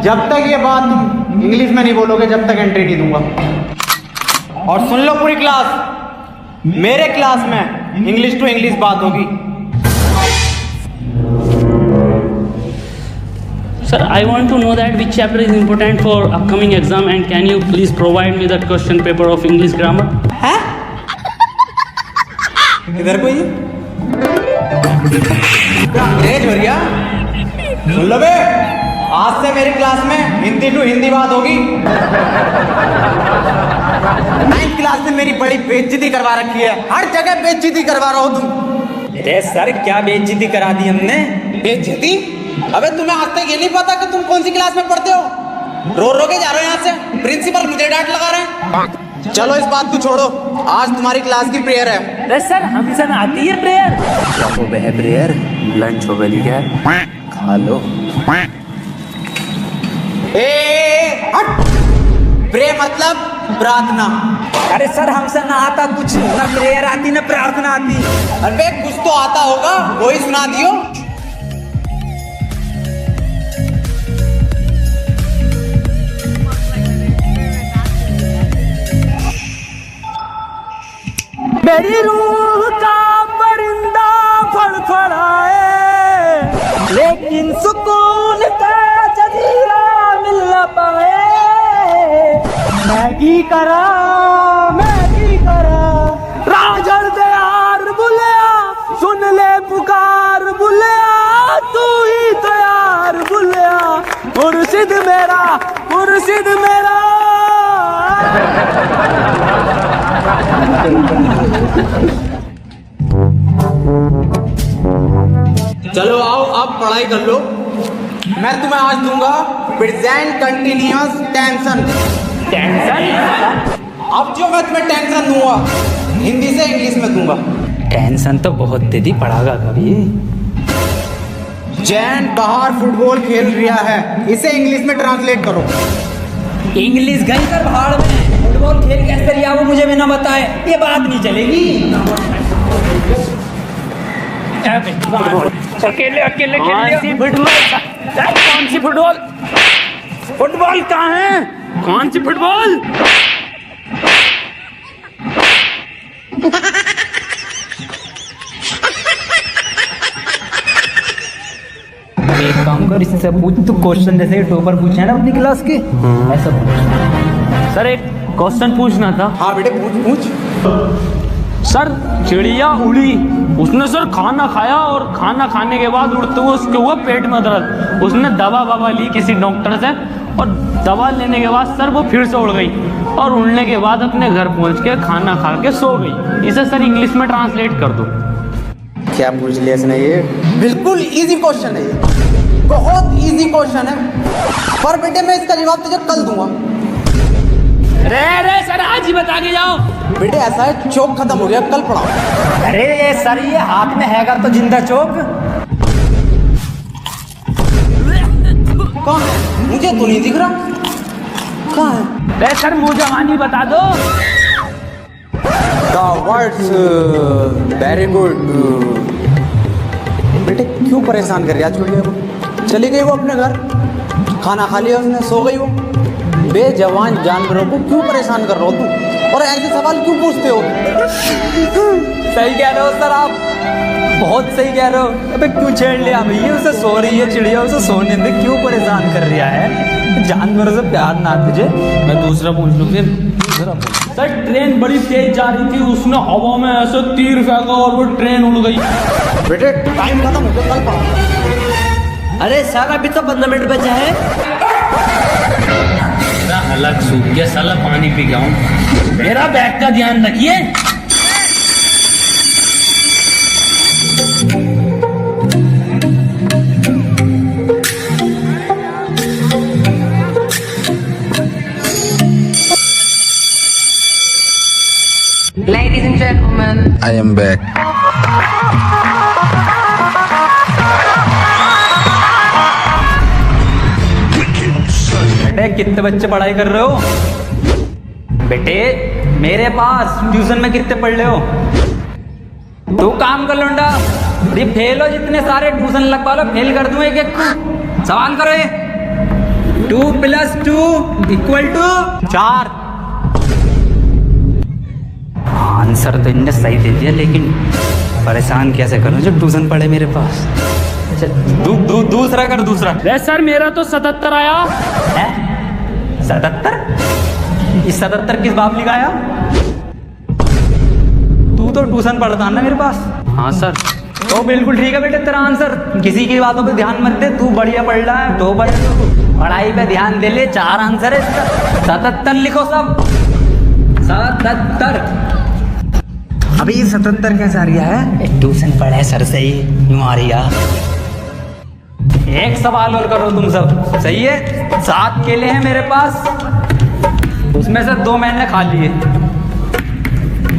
जब तक ये बात तुम इंग्लिश में नहीं बोलोगे जब तक एंट्री नहीं दूंगा। और सुन लो पूरी क्लास, मेरे क्लास में इंग्लिश टू इंग्लिश बात होगी। Sir, I want to know that which chapter is important for upcoming exam and can you please provide me that question paper of English grammar? है इधर कोई अंग्रेज हो गया। सुन लो बे, आज से मेरी क्लास में हिंदी टू हिंदी बात होगी। 9th क्लास में मेरी बड़ी बेइज्जती करवा रखी है, हर जगह बेइज्जती करवा रहा हो तुम। अरे सर क्या बेइज्जती करा दी हमने? बेइज्जती? अबे तुम्हें आज तक ये नहीं पता कि तुम कौन सी क्लास में पढ़ते हो? रो रो के जा रहे हो यहाँ से, प्रिंसिपल मुझे डांट लगा रहे हैं। चलो इस बात को छोड़ो, आज तुम्हारी क्लास की प्रेयर है। अरे सर हमसे ना आती है प्रेयर। क्या हो बे प्रेयर? लंच हो गई क्या? खा लो। हट! प्रे मतलब प्रार्थना। अरे सर हमसे ना आता कुछ, ना प्रेयर आती ना प्रार्थना आती। अरे कुछ तो आता होगा, वही सुना दियो। मेरी रूह का परिंदा फड़फड़ाए, लेकिन सुकून का जजीरा मिल न पाए। मैगी करा राजर दयार बुलिया, सुन ले पुकार बुलिया, तू ही तैयार बुलिया, मुर्शिद मेरा। चलो आओ अब पढ़ाई कर लो। मैं तुम्हें आज दूंगा प्रेजेंट कंटिन्यूअस टेंशन। अब जो मैं तुम्हें टेंशन दूंगा हिंदी से इंग्लिश में दूंगा। टेंशन तो बहुत दे दी, पढ़ागा कभी। जैन बाहर फुटबॉल खेल रहा है, इसे इंग्लिश में ट्रांसलेट करो। इंग्लिश गई कर भाड़ में, फुटबॉल खेल कैसे रिया वो मुझे बिना बताए ये बात नहीं चलेगी। अकेले कौन सी फुटबॉल कहाँ है? कौन सी फुटबॉल? एक काम कर, इससे पूछ तू क्वेश्चन जैसे टॉपर पूछे ना अपनी क्लास के, ऐसा पूछ। सर एक क्वेश्चन पूछना था। हाँ बेटे पूछ। सर चिड़िया उड़ी, उसने सर खाना खाया और खाना खाने के बाद उड़ते हुए उसके हुआ पेट में दर्द। उसने दवा ली किसी डॉक्टर से और दवा लेने के बाद सर वो फिर से उड़ गई और उड़ने के बाद अपने घर पहुंच के खाना खा के सो गई। इसे सर इंग्लिश में ट्रांसलेट कर दो। क्या पूछ लिया इसने? ये बिल्कुल इजी क्वेश्चन है, ये बहुत इजी क्वेश्चन है, पर बेटे मैं इसका जवाब तुझे कल दूंगा। अरे सर आज ही बता के जाओ। बेटे ऐसा है, चौक खत्म हो गया, कल पढ़ाओ। अरे सर ये हाथ में हैगा तो जिंदा चौक कहाँ है? मुझे तो नहीं दिख रहा। कहाँ है? अरे सर मुँह जवानी बता दो। The words very good। बेटे क्यों परेशान कर रहा छोड़िए को? चली गई वो अपने घर, खाना खा लिया उसने, सो गई वो। बेजवान जानवरों को क्यों परेशान कर रहे हो तुम, और ऐसे सवाल क्यों पूछते हो? सही कह रहे हो सर आप, बहुत सही कह रहे हो। अबे क्यों छेड़ लिया भैया? उसे सो रही है चिड़िया, उसे सोने दे, क्यों परेशान कर रहा है? जानवरों से प्यार ना तुझे। मैं दूसरा पूछ लूँ फिर। सर ट्रेन बड़ी तेज जा रही थी, उसने हवा में ऐसे तीर फेंका और वो ट्रेन उड़ गई। बेटे टाइम खत्म हो गया, कल पढ़ाओ। अरे सर अभी तो 15 मिनट बचे हैं। अलग सूख गया साला, पानी पी गया हूँ। मेरा बैग का ध्यान रखिए। Ladies and gentlemen, I am back. बेटे कितने बच्चे पढ़ाई कर रहे हो? बेटे मेरे पास ट्यूशन में कितने पढ़ रहे हो? तू काम कर लूंगा, ये फेल हो जितने सारे ट्यूशन लगवा लो, फेल कर दूं एक एक को। सवाल करो ये 2 + 2 = 4। आंसर तो इनने सही दे दिया, लेकिन परेशान कैसे करूं जो ट्यूशन पढ़े मेरे पास। अच्छा, दूसरा कर, दूसरा। वैसे सर मेरा तो 77 आया है 77? इस 77 किस बाप लिखाया? तू तो ट्यूशन पढ़ता है ना मेरे पास। हाँ सर। तो बिल्कुल ठीक है बेटे, तेरा आंसर। किसी की बातों पे ध्यान मत दे, तू बढ़िया पढ़ रहा है, तो पढ़ाई पे ध्यान दे ले। 4 आंसर है इसका। 77 लिखो सब। 77। अभी 77 कैसे आ रहा है? ट्यूशन पढ़े सर से ही यूं आ रही है। एक सवाल और करो तुम सब, सही है? 7 केले हैं मेरे पास, उसमें से 2 मैंने खा लिए।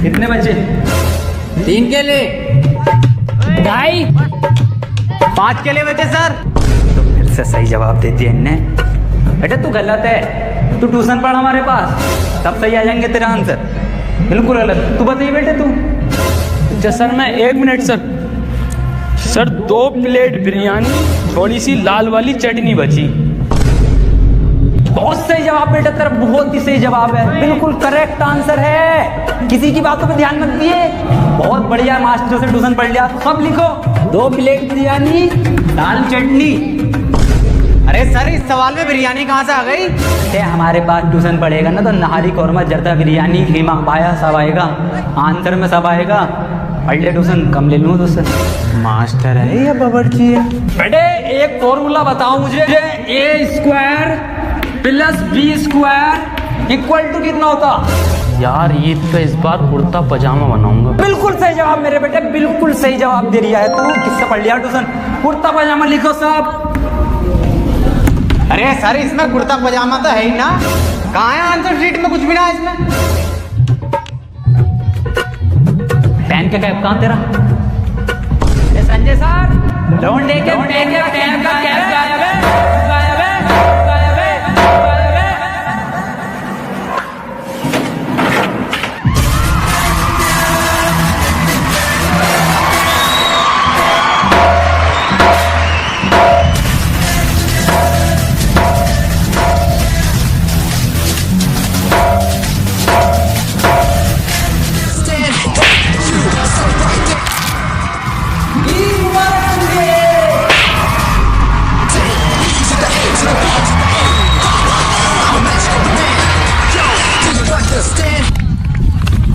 कितने बचे? 3 केले। 2.5। 5 केले बचे सर। तो फिर से सही जवाब दे दिया इनने। बेटे तू गलत है, तू ट्यूशन पढ़ हमारे पास, तब सही आ जाएंगे तेरा आंसर। बिल्कुल गलत। तू बताइए बेटे तू। अच्छा सर, मैं 1 मिनट सर 2 प्लेट बिरयानी, थोड़ी सी लाल वाली चटनी बची। बहुत सही जवाब बेटा तेरा, बहुत ही सही जवाब है, बिल्कुल करेक्ट आंसर है। किसी की बातों पे ध्यान मत दिए। बहुत बढ़िया, मास्टर से ट्यूशन पढ़ लिया। सब लिखो। 2 प्लेट बिरयानी, दाल चटनी। अरे सर, इस सवाल में बिरयानी कहाँ से आ गई? ते हमारे पास ट्यूशन पढ़ेगा ना तो नहारी कौरमा, जर्दा बिरयानी, कीमा पाया सब आएगा, आंसर में सब आएगा। पढ़ ले ट्यूशन, कम ले लूँ तुझसे। मास्टर है या बावर्ची है? बेटे एक फॉर्मूला बताओ मुझे। A² + B² = कितना होता? यार ईद पे इस बार कुर्ता पजामा बनाऊंगा। बिल्कुल सही जवाब मेरे बेटे, बिल्कुल सही जवाब दे रहा है तू। किससे पढ़ लिया ट्यूशन? कुर्ता पजामा लिखो सब। अरे सर, इसमें कुर्ता पजामा तो है ही ना। कहाँ है आंसर शीट में? कुछ भी ना है इसमें। पेन का कैप कहाँ तेरा? संजय सर, लौंडे के पेन का कैप गायब है, गायब है, गायब है, गायब है।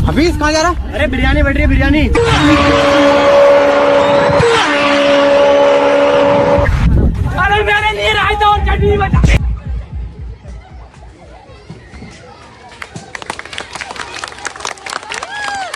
हफीज कहाँ जा रहा? अरे बिरयानी बैठ रही है, बिरयानी। अरे मैंने नहीं रहा था और चटनी बचा।